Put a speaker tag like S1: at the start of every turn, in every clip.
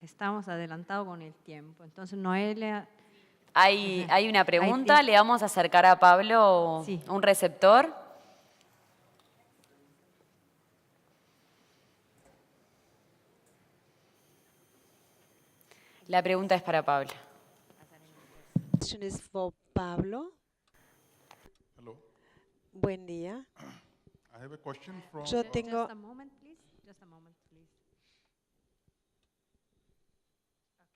S1: estamos adelantados con el tiempo. Entonces, Noelia...
S2: Hay una pregunta, le vamos a acercar a Pablo un receptor. La pregunta es para Pablo.
S3: Question is for Pablo.
S4: Hello.
S3: Buen día.
S4: I have a question from,
S3: Yo tengo...
S1: Just a moment, please. Just a moment, please.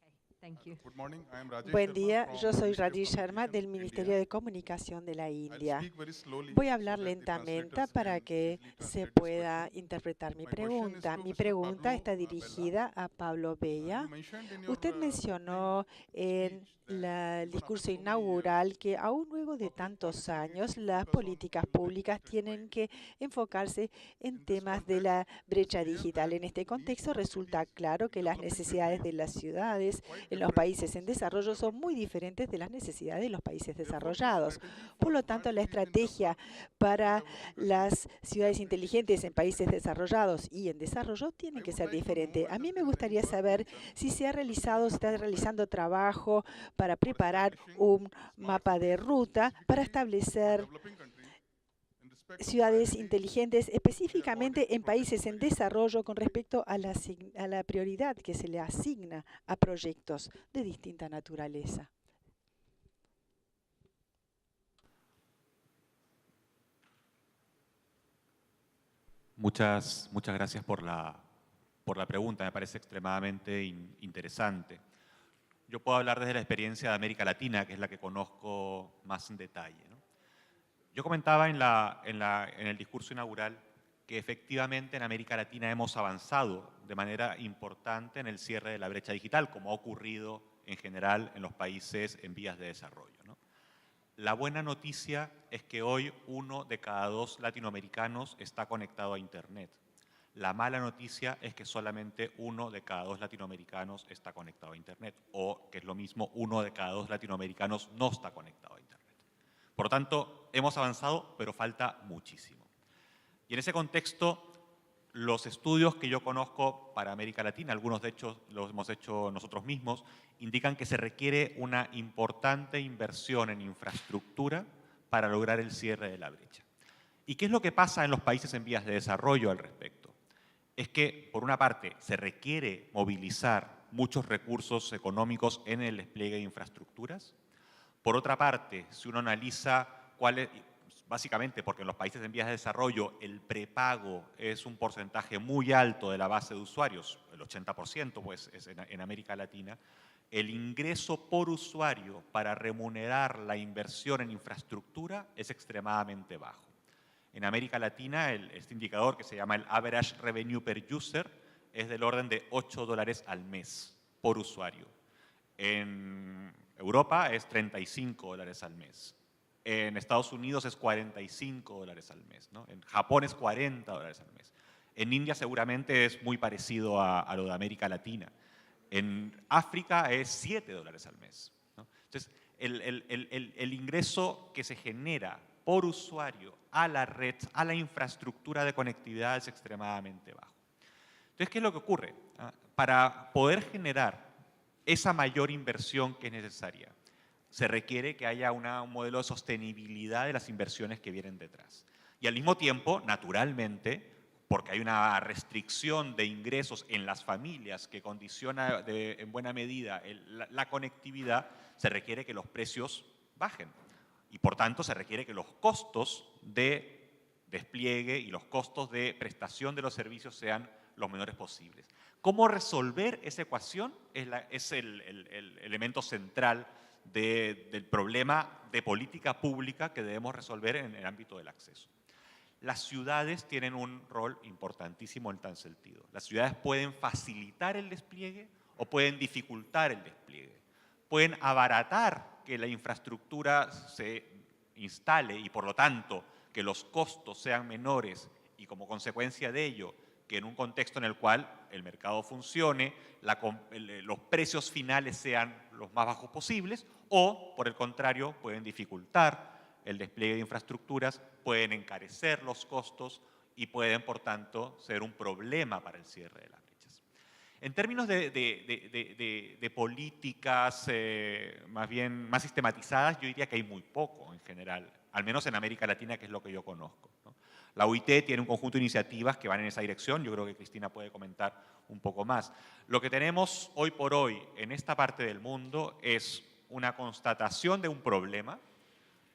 S1: Okay, thank you.
S4: Good morning. I am Rajesh
S3: Buen
S4: Sharma
S3: día,
S4: from
S3: yo soy
S4: Ministry of
S3: Rajesh Sharma
S4: Communications,
S3: del Ministerio
S4: India.
S3: de Comunicación de la
S4: I'll
S3: India.
S4: speak very slowly
S3: Voy a
S4: so
S3: hablar
S4: that the
S3: lentamente
S4: translators
S3: para
S4: can
S3: que
S4: easily
S3: se
S4: translate this
S3: pueda
S4: question.
S3: interpretar mi
S4: My question is
S3: pregunta.
S4: to
S3: Mi
S4: Mr.
S3: pregunta
S4: Pablo
S3: está
S4: Bella.
S3: dirigida a Pablo
S4: You
S3: Bella.
S4: mentioned in your
S3: Usted mencionó en el discurso inaugural que aún luego de tantos años las políticas públicas tienen que enfocarse en temas de la brecha digital. En este contexto resulta claro que las necesidades de las ciudades en los países en desarrollo son muy diferentes de las necesidades de los países desarrollados. Por lo tanto, la estrategia para las ciudades inteligentes en países desarrollados y en desarrollo tiene que ser diferente. A mí me gustaría saber si se está realizando trabajo para preparar un mapa de ruta para establecer ciudades inteligentes específicamente en países en desarrollo con respecto a la prioridad que se le asigna a proyectos de distinta naturaleza.
S5: Muchas gracias por la pregunta, me parece extremadamente interesante. Yo puedo hablar desde la experiencia de América Latina, que es la que conozco más en detalle, ¿no? Yo comentaba en el discurso inaugural que efectivamente en América Latina hemos avanzado de manera importante en el cierre de la brecha digital, como ha ocurrido en general en los países en vías de desarrollo, ¿no? La buena noticia es que hoy 1 de cada 2 latinoamericanos está conectado a Internet. La mala noticia es que solamente 1 de cada 2 latinoamericanos está conectado a Internet, o, que es lo mismo, 1 de cada 2 latinoamericanos no está conectado a Internet. Por lo tanto, hemos avanzado, pero falta muchísimo. Y en ese contexto, los estudios que yo conozco para América Latina, algunos de hecho los hemos hecho nosotros mismos, indican que se requiere una importante inversión en infraestructura para lograr el cierre de la brecha. ¿Y qué es lo que pasa en los países en vías de desarrollo al respecto? Es que, por una parte, se requiere movilizar muchos recursos económicos en el despliegue de infraestructuras. Por otra parte, si uno analiza básicamente porque en los países en vías de desarrollo el prepago es un porcentaje muy alto de la base de usuarios, el 80% pues es en América Latina, el ingreso por usuario para remunerar la inversión en infraestructura es extremadamente bajo. En América Latina, este indicador que se llama el Average Revenue Per User es del orden de $8 al mes por usuario. En Europa es $35 al mes. En Estados Unidos es $45 al mes, ¿no? En Japón es $40 al mes. En India seguramente es muy parecido a lo de América Latina. En África es $7 al mes, ¿no? Entonces, el ingreso que se genera por usuario a la red, a la infraestructura de conectividad es extremadamente bajo. Entonces, ¿qué es lo que ocurre? Para poder generar esa mayor inversión que es necesaria, se requiere que haya un modelo de sostenibilidad de las inversiones que vienen detrás. Y al mismo tiempo, naturalmente, porque hay una restricción de ingresos en las familias que condiciona en buena medida la conectividad, se requiere que los precios bajen. Y por tanto, se requiere que los costos de despliegue y los costos de prestación de los servicios sean los menores posibles. ¿Cómo resolver esa ecuación? Es el elemento central del problema de política pública que debemos resolver en el ámbito del acceso. Las ciudades tienen un rol importantísimo en tal sentido. Las ciudades pueden facilitar el despliegue o pueden dificultar el despliegue. Pueden abaratar que la infraestructura se instale y por lo tanto que los costos sean menores y como consecuencia de ello que en un contexto en el cual el mercado funcione, los precios finales sean los más bajos posibles, o, por el contrario, pueden dificultar el despliegue de infraestructuras, pueden encarecer los costos y pueden, por tanto, ser un problema para el cierre de las brechas. En términos de políticas más sistematizadas, yo diría que hay muy poco en general, al menos en América Latina, que es lo que yo conozco, ¿no? La OIT tiene un conjunto de iniciativas que van en esa dirección, yo creo que Cristina puede comentar un poco más. Lo que tenemos hoy por hoy en esta parte del mundo es una constatación de un problema,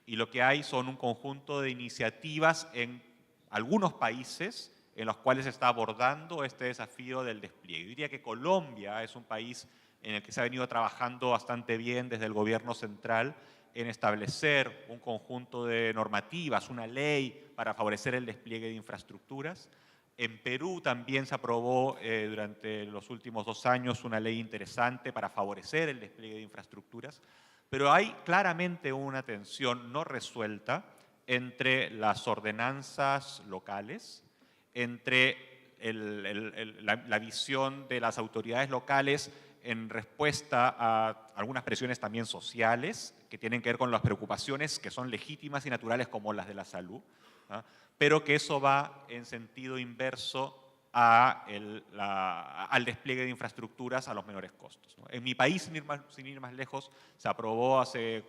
S5: y lo que hay son un conjunto de iniciativas en algunos países en los cuales se está abordando este desafío del despliegue. Yo diría que Colombia es un país en el que se ha venido trabajando bastante bien desde el gobierno central en establecer un conjunto de normativas, una ley para favorecer el despliegue de infraestructuras. En Perú también se aprobó durante los últimos 2 años una ley interesante para favorecer el despliegue de infraestructuras, pero hay claramente una tensión no resuelta entre las ordenanzas locales, entre la visión de las autoridades locales en respuesta a algunas presiones también sociales que tienen que ver con las preocupaciones que son legítimas y naturales como las de la salud, ¿no? Pero que eso va en sentido inverso al despliegue de infraestructuras a los menores costos, ¿no? En mi país, sin ir más lejos, se aprobó hace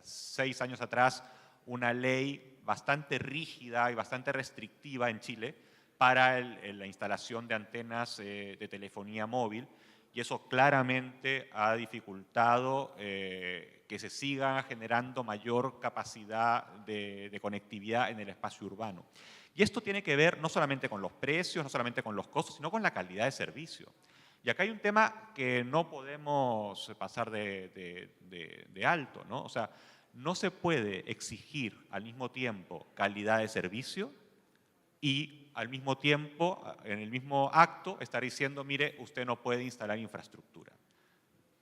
S5: 6 años atrás, una ley bastante rígida y bastante restrictiva en Chile para la instalación de antenas de telefonía móvil, y eso claramente ha dificultado que se siga generando mayor capacidad de conectividad en el espacio urbano. Y esto tiene que ver no solamente con los precios, no solamente con los costos, sino con la calidad de servicio. Y acá hay un tema que no podemos pasar de alto, ¿no? O sea, no se puede exigir al mismo tiempo calidad de servicio y al mismo tiempo, en el mismo acto, estar diciendo, mire, usted no puede instalar infraestructura.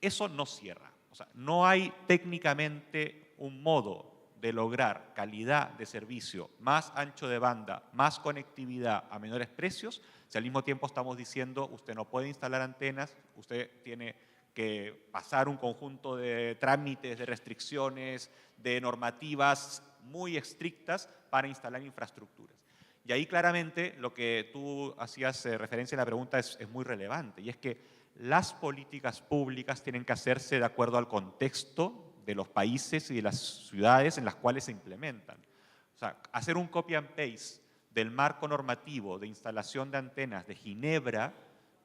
S5: Eso no cierra. O sea, no hay técnicamente un modo de lograr calidad de servicio, más ancho de banda, más conectividad a menores precios, si al mismo tiempo estamos diciendo, usted no puede instalar antenas, usted tiene que pasar un conjunto de trámites, de restricciones, de normativas muy estrictas para instalar infraestructuras. Y ahí claramente lo que tú hacías referencia en la pregunta es muy relevante, y es que las políticas públicas tienen que hacerse de acuerdo al contexto de los países y de las ciudades en las cuales se implementan. O sea, hacer un copy and paste del marco normativo de instalación de antenas de Ginebra,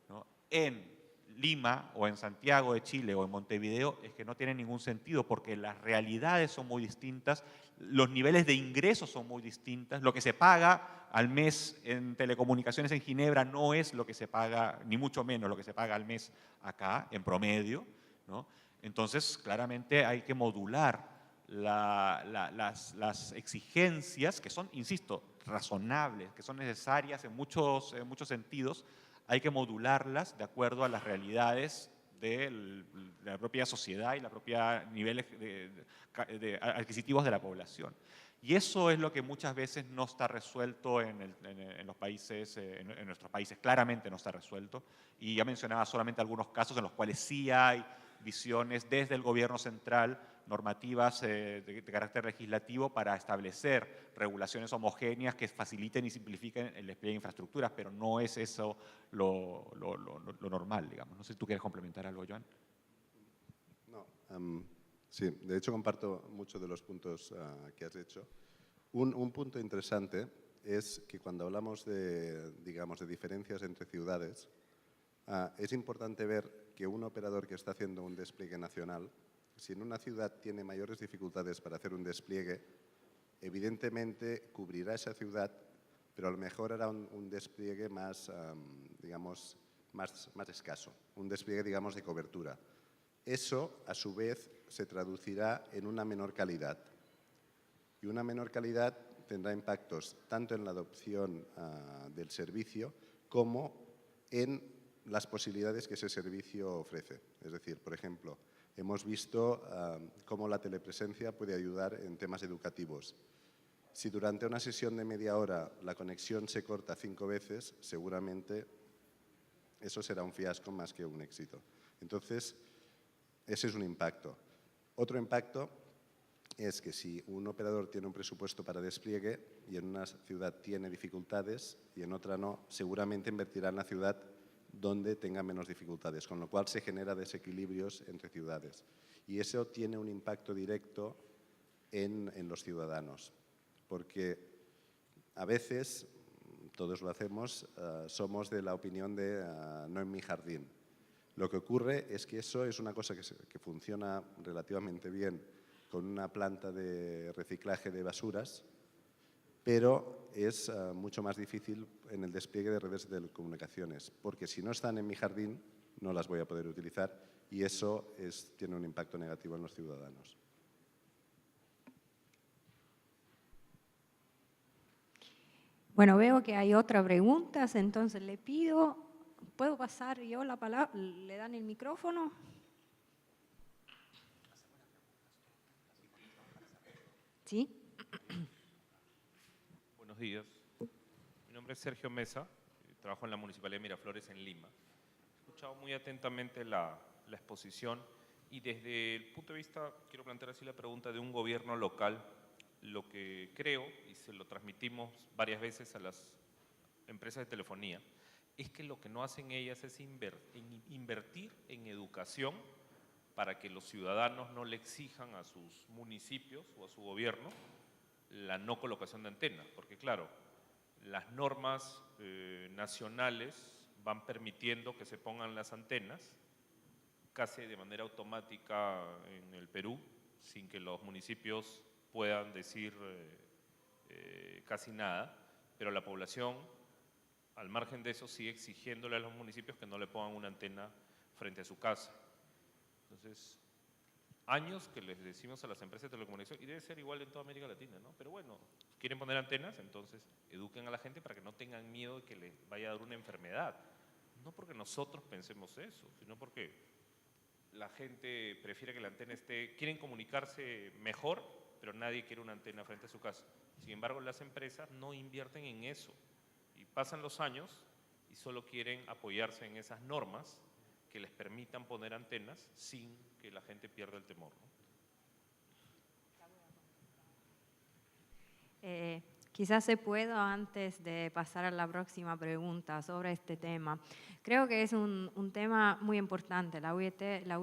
S5: ¿no?, en Lima o en Santiago de Chile o en Montevideo es que no tiene ningún sentido, porque las realidades son muy distintas, los niveles de ingresos son muy distintas, lo que se paga al mes en telecomunicaciones en Ginebra no es lo que se paga, ni mucho menos lo que se paga al mes acá, en promedio, ¿no? Entonces, claramente hay que modular las exigencias que son, insisto, razonables, que son necesarias en muchos sentidos, hay que modularlas de acuerdo a las realidades de la propia sociedad y los propios niveles adquisitivos de la población. Y eso es lo que muchas veces no está resuelto en nuestros países, claramente no está resuelto. Y ya mencionaba solamente algunos casos en los cuales sí hay visiones desde el gobierno central, normativas de carácter legislativo para establecer regulaciones homogéneas que faciliten y simplifiquen el despliegue de infraestructuras, pero no es eso lo normal, digamos. No sé si tú quieres complementar algo, Joan.
S6: No, sí, de hecho comparto muchos de los puntos que has hecho. Un punto interesante es que cuando hablamos digamos, de diferencias entre ciudades, es importante ver que un operador que está haciendo un despliegue nacional, si en una ciudad tiene mayores dificultades para hacer un despliegue, evidentemente cubrirá esa ciudad, pero a lo mejor hará un despliegue más, digamos, más escaso, un despliegue, digamos, de cobertura. Eso, a su vez, se traducirá en una menor calidad. Y una menor calidad tendrá impactos tanto en la adopción del servicio como en las posibilidades que ese servicio ofrece. Es decir, por ejemplo, hemos visto cómo la telepresencia puede ayudar en temas educativos. Si durante una sesión de media hora la conexión se corta 5 veces, seguramente eso será un fiasco más que un éxito. Entonces, ese es un impacto. Otro impacto es que si un operador tiene un presupuesto para despliegue y en una ciudad tiene dificultades y en otra no, seguramente invertirá en la ciudad donde tengan menos dificultades, con lo cual se genera desequilibrios entre ciudades. Y eso tiene un impacto directo en los ciudadanos, porque a veces, todos lo hacemos, somos de la opinión de no en mi jardín. Lo que ocurre es que eso es una cosa que funciona relativamente bien con una planta de reciclaje de basuras, pero es mucho más difícil en el despliegue de redes de telecomunicaciones, porque si no están en mi jardín, no las voy a poder utilizar y eso tiene un impacto negativo en los ciudadanos.
S1: Bueno, veo que hay otras preguntas, entonces le pido, ¿puedo pasar yo la palabra? ¿Le dan el micrófono? ¿Sí?
S7: Buenos días. Mi nombre es Sergio Mesa, trabajo en la Municipalidad de Miraflores en Lima. He escuchado muy atentamente la exposición y desde el punto de vista, quiero plantear así la pregunta de un gobierno local, lo que creo, y se lo transmitimos varias veces a las empresas de telefonía, es que lo que no hacen ellas es invertir en educación para que los ciudadanos no le exijan a sus municipios o a su gobierno la no colocación de antenas, porque claro, las normas nacionales van permitiendo que se pongan las antenas casi de manera automática en el Perú, sin que los municipios puedan decir casi nada, pero la población, al margen de eso, sigue exigiéndole a los municipios que no le pongan una antena frente a su casa. Entonces, años que les decimos a las empresas de telecomunicación, y debe ser igual en toda América Latina, ¿no? Pero bueno, quieren poner antenas, entonces eduquen a la gente para que no tengan miedo de que les vaya a dar una enfermedad. No porque nosotros pensemos eso, sino porque la gente prefiere que la antena esté, quieren comunicarse mejor, pero nadie quiere una antena frente a su casa. Sin embargo, las empresas no invierten en eso y pasan los años y solo quieren apoyarse en esas normas que les permitan poner antenas sin que la gente pierda el temor, ¿no?
S1: Quizás se pueda, antes de pasar a la próxima pregunta sobre este tema. Creo que es un tema muy importante. La UIT, la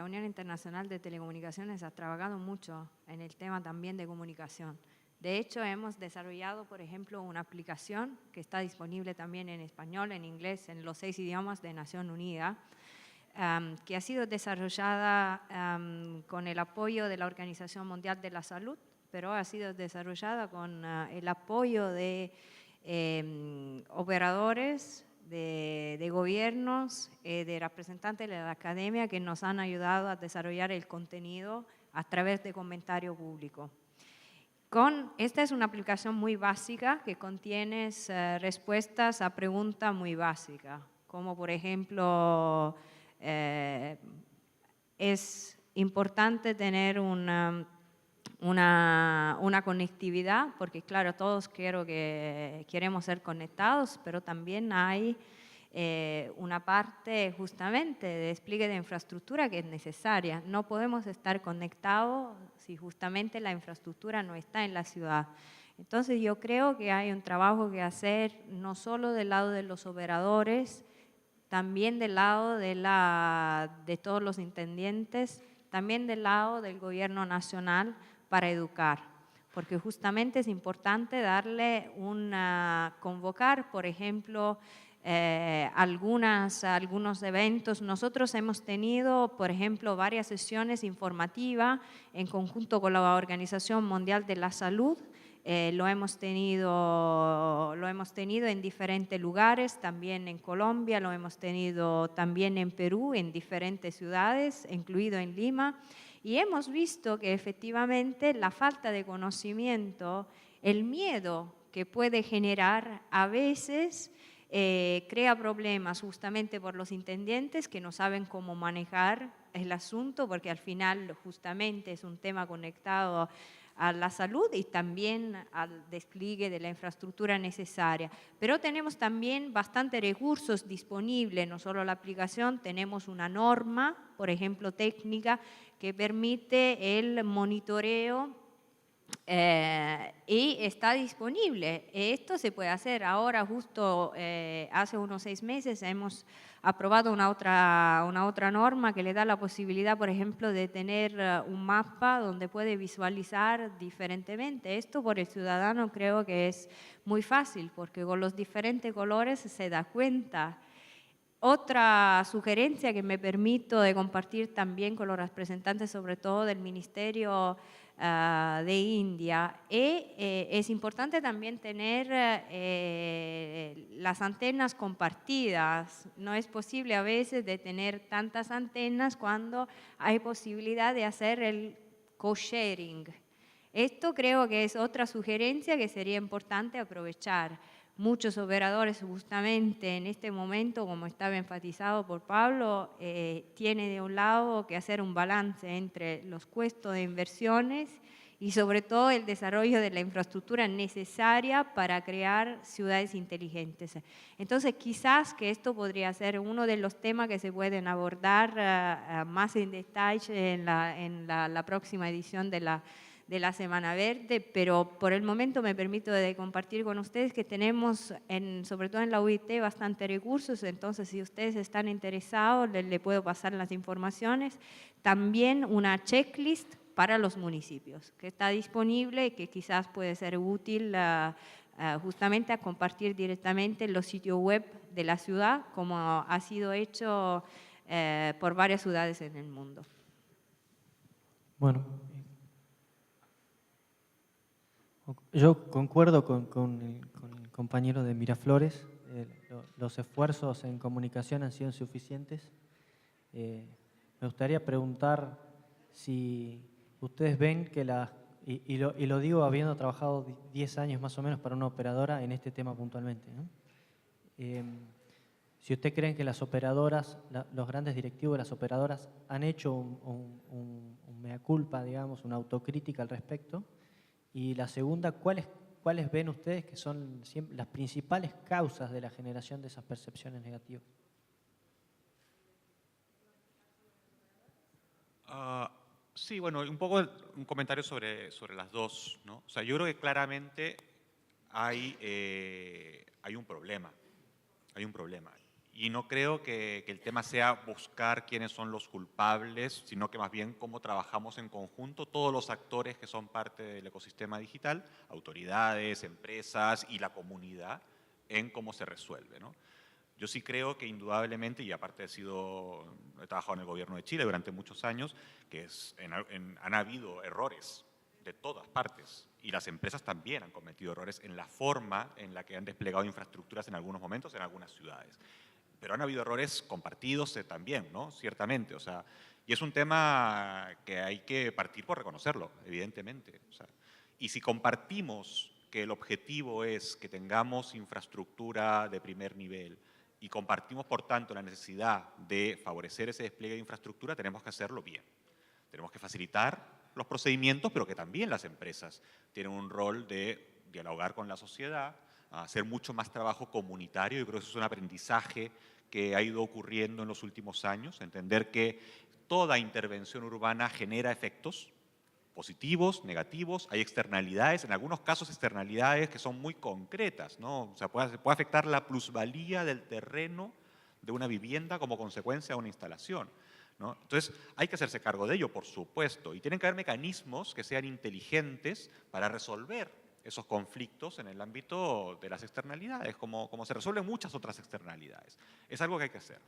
S1: Unión Internacional de Telecomunicaciones, ha trabajado mucho en el tema también de comunicación. De hecho, hemos desarrollado, por ejemplo, una aplicación que está disponible también en español, en inglés, en los 6 idiomas de Naciones Unidas, que ha sido desarrollada con el apoyo de la Organización Mundial de la Salud, pero ha sido desarrollada con el apoyo de operadores, de gobiernos, de representantes de la academia que nos han ayudado a desarrollar el contenido a través de comentario público. Esta es una aplicación muy básica que contiene respuestas a preguntas muy básicas, como por ejemplo, es importante tener una conectividad, porque claro, todos queremos ser conectados, pero también hay una parte justamente de despliegue de infraestructura que es necesaria. No podemos estar conectados si justamente la infraestructura no está en la ciudad. Entonces yo creo que hay un trabajo que hacer no solo del lado de los operadores, también del lado de todos los intendentes, también del lado del gobierno nacional, para educar, porque justamente es importante convocar, por ejemplo, algunos eventos. Nosotros hemos tenido, por ejemplo, varias sesiones informativas en conjunto con la Organización Mundial de la Salud. Lo hemos tenido en diferentes lugares, también en Colombia, lo hemos tenido también en Perú, en diferentes ciudades, incluido en Lima. Y hemos visto que efectivamente la falta de conocimiento, el miedo que puede generar a veces crea problemas justamente por los intendentes que no saben cómo manejar el asunto, porque al final justamente es un tema conectado a la salud y también al despliegue de la infraestructura necesaria. Pero tenemos también bastantes recursos disponibles, no solo la aplicación, tenemos una norma, por ejemplo, técnica, que permite el monitoreo y está disponible. Esto se puede hacer ahora, justo hace unos 6 meses hemos aprobado una otra norma que le da la posibilidad, por ejemplo, de tener un mapa donde puede visualizar diferentemente. Esto por el ciudadano creo que es muy fácil, porque con los diferentes colores se da cuenta. Otra sugerencia que me permito de compartir también con los representantes, sobre todo del Ministerio de India, es importante también tener las antenas compartidas. No es posible a veces de tener tantas antenas cuando hay posibilidad de hacer el co-sharing. Esto creo que es otra sugerencia que sería importante aprovechar. Muchos operadores justamente en este momento, como estaba enfatizado por Pablo, tienen de un lado que hacer un balance entre los costos de inversiones y sobre todo el desarrollo de la infraestructura necesaria para crear ciudades inteligentes. Entonces quizás que esto podría ser uno de los temas que se pueden abordar más en detalle en la próxima edición de la Semana Verde, pero por el momento me permito de compartir con ustedes que tenemos, sobre todo en la UIT, bastante recursos, entonces si ustedes están interesados, le puedo pasar las informaciones. También una checklist para los municipios, que está disponible y que quizás puede ser útil justamente a compartir directamente en los sitios web de la ciudad, como ha sido hecho por varias ciudades en el mundo.
S8: Bueno, yo concuerdo con el compañero de Miraflores. Los esfuerzos en comunicación han sido insuficientes. Me gustaría preguntar si ustedes ven que y lo digo habiendo trabajado 10 años más o menos para una operadora en este tema puntualmente, ¿no? Si ustedes creen que las operadoras, los grandes directivos de las operadoras han hecho un mea culpa, digamos, una autocrítica al respecto. Y la segunda, ¿cuáles ven ustedes que son las principales causas de la generación de esas percepciones negativas?
S5: Sí, bueno, un poco un comentario sobre las dos, ¿no? O sea, yo creo que claramente hay un problema. Hay un problema. Y no creo que el tema sea buscar quiénes son los culpables, sino que más bien cómo trabajamos en conjunto todos los actores que son parte del ecosistema digital, autoridades, empresas y la comunidad, en cómo se resuelve, ¿no? Yo sí creo que indudablemente, y aparte he trabajado en el gobierno de Chile durante muchos años, que han habido errores de todas partes. Y las empresas también han cometido errores en la forma en la que han desplegado infraestructuras en algunos momentos en algunas ciudades. Pero han habido errores compartidos también, ¿no? Ciertamente. O sea, y es un tema que hay que partir por reconocerlo, evidentemente. O sea, y si compartimos que el objetivo es que tengamos infraestructura de primer nivel y compartimos, por tanto, la necesidad de favorecer ese despliegue de infraestructura, tenemos que hacerlo bien. Tenemos que facilitar los procedimientos, pero que también las empresas tienen un rol de dialogar con la sociedad, hacer mucho más trabajo comunitario. Yo creo que eso es un aprendizaje que ha ido ocurriendo en los últimos años, entender que toda intervención urbana genera efectos positivos, negativos, hay externalidades, en algunos casos externalidades que son muy concretas, ¿no? O sea, puede afectar la plusvalía del terreno de una vivienda como consecuencia de una instalación, ¿no? Entonces, hay que hacerse cargo de ello, por supuesto, y tienen que haber mecanismos que sean inteligentes para resolver esos conflictos en el ámbito de las externalidades, como se resuelven muchas otras externalidades. Es algo que hay que hacer.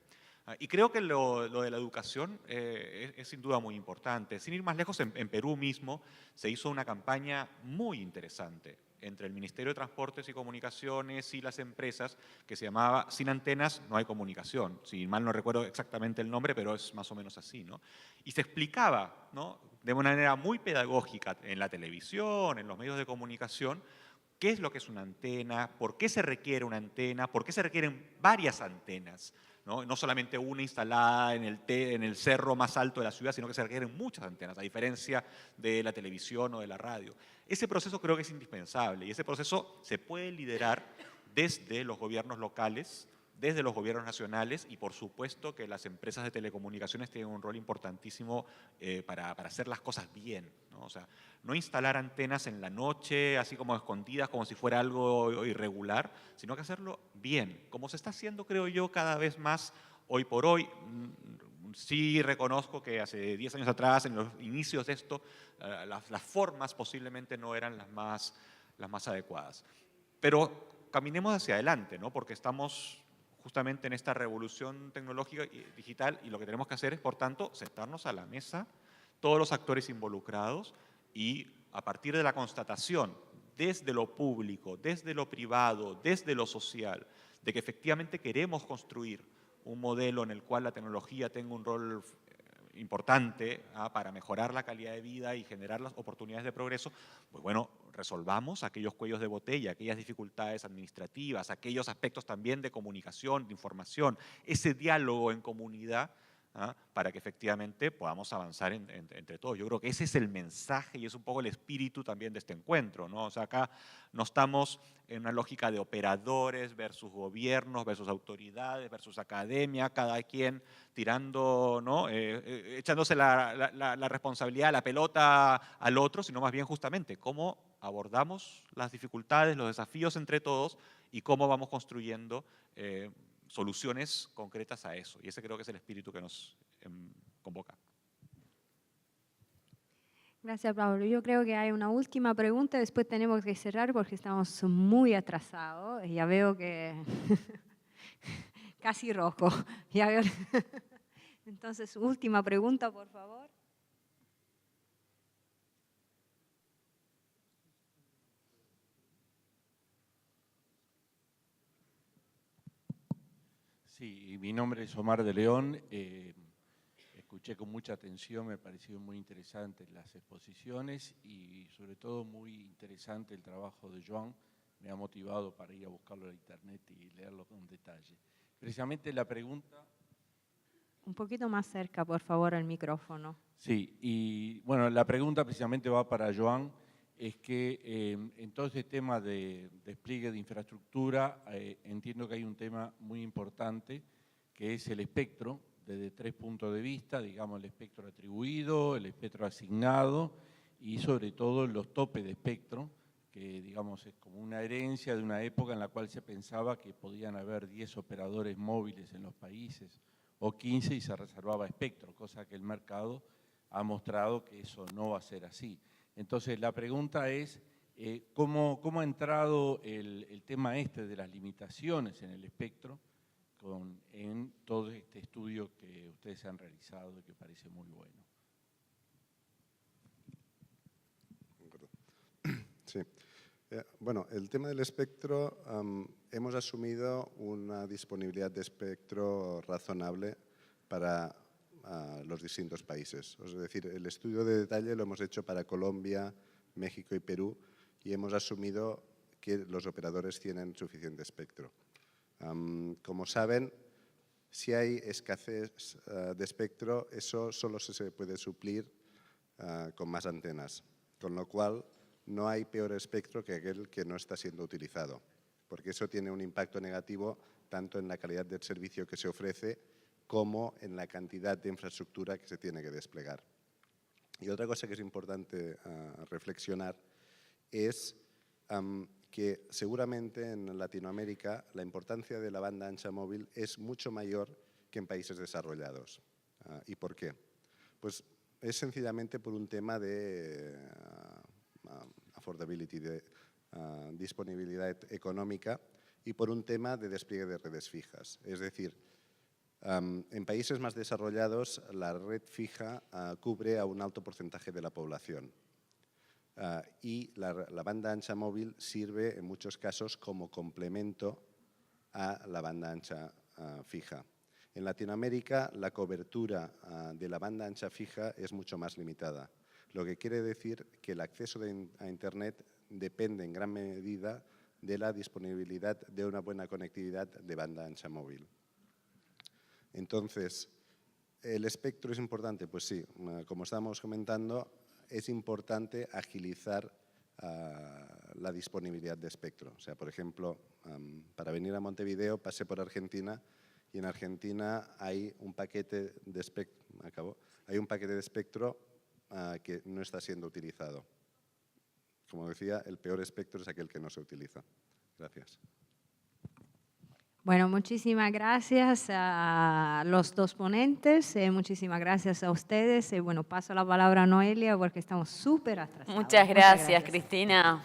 S5: Y creo que lo de la educación es sin duda muy importante. Sin ir más lejos, en Perú mismo se hizo una campaña muy interesante entre el Ministerio de Transportes y Comunicaciones y las empresas que se llamaba Sin antenas no hay comunicación. Si mal no recuerdo exactamente el nombre, pero es más o menos así, ¿no? Y se explicaba, ¿no?, de una manera muy pedagógica en la televisión, en los medios de comunicación, qué es lo que es una antena, por qué se requiere una antena, por qué se requieren varias antenas, ¿no? No solamente una instalada en el cerro más alto de la ciudad, sino que se requieren muchas antenas, a diferencia de la televisión o de la radio. Ese proceso creo que es indispensable y ese proceso se puede liderar desde los gobiernos locales desde los gobiernos nacionales y por supuesto que las empresas de telecomunicaciones tienen un rol importantísimo para hacer las cosas bien, ¿no? O sea, no instalar antenas en la noche, así como escondidas, como si fuera algo irregular, sino que hacerlo bien, como se está haciendo, creo yo, cada vez más hoy por hoy. Sí reconozco que hace 10 años atrás, en los inicios de esto, las formas posiblemente no eran las más adecuadas. Pero caminemos hacia adelante, ¿no? Porque estamos justamente en esta revolución tecnológica y digital y lo que tenemos que hacer es, por tanto, sentarnos a la mesa, todos los actores involucrados y a partir de la constatación desde lo público, desde lo privado, desde lo social, de que efectivamente queremos construir un modelo en el cual la tecnología tenga un rol importante para mejorar la calidad de vida y generar las oportunidades de progreso, pues bueno, resolvamos aquellos cuellos de botella, aquellas dificultades administrativas, aquellos aspectos también de comunicación, de información, ese diálogo en comunidad, para que efectivamente podamos avanzar entre todos. Yo creo que ese es el mensaje y es un poco el espíritu también de este encuentro, ¿no? O sea, acá no estamos en una lógica de operadores versus gobiernos, versus autoridades, versus academia, cada quien tirando, ¿no? Echándose la responsabilidad, la pelota al otro, sino más bien justamente cómo abordamos las dificultades, los desafíos entre todos y cómo vamos construyendo soluciones concretas a eso. Y ese creo que es el espíritu que nos convoca.
S1: Gracias, Pablo. Yo creo que hay una última pregunta, después tenemos que cerrar porque estamos muy atrasados. Ya veo que casi rojo. Ya veo. Entonces, última pregunta, por favor.
S9: Sí, mi nombre es Omar de León. Escuché con mucha atención, me parecieron muy interesantes las exposiciones y sobre todo muy interesante el trabajo de Joan. Me ha motivado para ir a buscarlo en internet y leerlo con detalle. Precisamente la pregunta...
S1: Un poquito más cerca, por favor, al micrófono.
S9: Sí, y bueno, la pregunta precisamente va para Joan. Es que en todo este tema de despliegue de infraestructura, entiendo que hay un tema muy importante, que es el espectro, desde 3 puntos de vista, digamos el espectro atribuido, el espectro asignado y sobre todo los topes de espectro, que digamos es como una herencia de una época en la cual se pensaba que podían haber 10 operadores móviles en los países o 15 y se reservaba espectro, cosa que el mercado ha mostrado que eso no va a ser así. Entonces, la pregunta es, ¿cómo ha entrado el tema de las limitaciones en el espectro en todo este estudio que ustedes han realizado y que parece muy bueno?
S6: Sí. Bueno, el tema del espectro, hemos asumido una disponibilidad de espectro razonable para los distintos países. Es decir, el estudio de detalle lo hemos hecho para Colombia, México y Perú y hemos asumido que los operadores tienen suficiente espectro. Como saben, si hay escasez de espectro, eso solo se puede suplir con más antenas, con lo cual no hay peor espectro que aquel que no está siendo utilizado, porque eso tiene un impacto negativo tanto en la calidad del servicio que se ofrece como en la cantidad de infraestructura que se tiene que desplegar. Y otra cosa que es importante reflexionar es que seguramente en Latinoamérica la importancia de la banda ancha móvil es mucho mayor que en países desarrollados. ¿Y por qué? Pues es sencillamente por un tema de affordability, de disponibilidad económica y por un tema de despliegue de redes fijas. Es decir, en países más desarrollados la red fija cubre a un alto porcentaje de la población y la banda ancha móvil sirve en muchos casos como complemento a la banda ancha fija. En Latinoamérica la cobertura de la banda ancha fija es mucho más limitada, lo que quiere decir que el acceso a Internet depende en gran medida de la disponibilidad de una buena conectividad de banda ancha móvil. Entonces, ¿el espectro es importante? Pues sí, como estábamos comentando, es importante agilizar la disponibilidad de espectro. O sea, por ejemplo, para venir a Montevideo pasé por Argentina y en Argentina hay un paquete de espectro que no está siendo utilizado. Como decía, el peor espectro es aquel que no se utiliza. Gracias.
S1: Bueno, muchísimas gracias a los dos ponentes, muchísimas gracias a ustedes. Bueno, paso la palabra a Noelia porque estamos súper atrasados.
S2: Muchas gracias, Cristina.